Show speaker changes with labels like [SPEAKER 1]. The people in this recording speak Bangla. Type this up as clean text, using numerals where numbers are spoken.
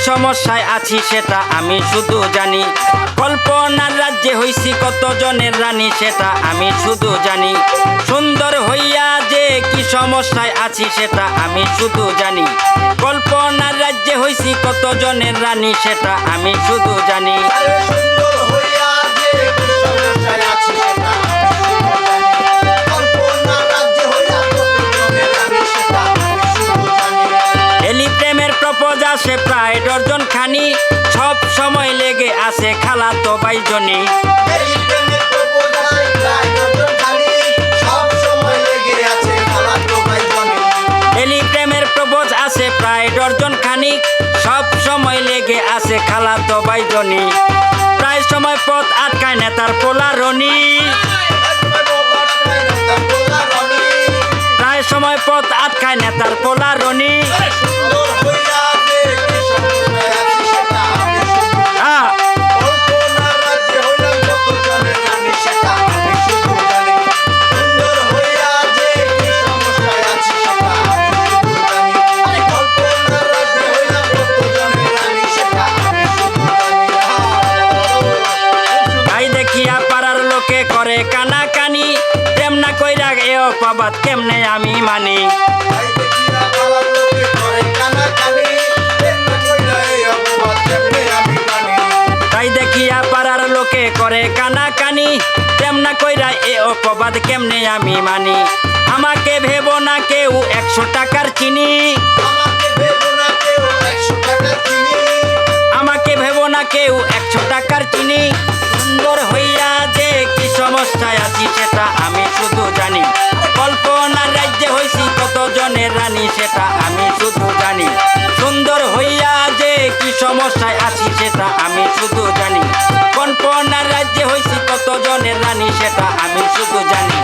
[SPEAKER 1] সমস্যায় আছি সেটা আমি শুধু জানি। কল্পনার রাজ্যে হইছি কত জনের রানী সেটা আমি শুধু জানি। সুন্দর হইয়া যে কি সমস্যায় আছি সেটা আমি শুধু জানি। কল্পনার রাজ্যে হইছি কত জনের রানী সেটা আমি শুধু জানি। এলি প্রেমের প্রপোজ আসে প্রায় ডজন খানি, সব সময় লেগে আছে খালাতো ভাইজনি। এলি প্রেমের প্রপোজ আসে প্রায় ডজন খানি, সব সময় লেগে আছে খালাতো ভাইজনি। প্রায় সময় পথ আটকায় নেতার পোলারনি। প্রায় সময় পথ আটকায় নেতার পোলারনি। করে কানা কানি, প্রেম না কইরা এ অপবাদ কেমনে আমি মানি। তাই দেখিয়া পাড়ার লোকে করে কানা কানি, প্রেম না কইরা এ অপবাদ কেমনে আমি মানি। আমাকে ভেবো না কেউ 100 টাকার চিনি। আমাকে ভেবো না কেউ 100 টাকার চিনি। সুন্দর হইয়া যে কি সমস্যায় আছি সেটা আমি শুধু জানি। কল্পনার রাজ্যে হইছি কত জনের রানী সেটা আমি শুধু জানি। সুন্দর হইয়া যে কি সমস্যায় আছি সেটা আমি শুধু জানি। কল্পনার রাজ্যে হইছি কত জনের রানী সেটা আমি শুধু জানি।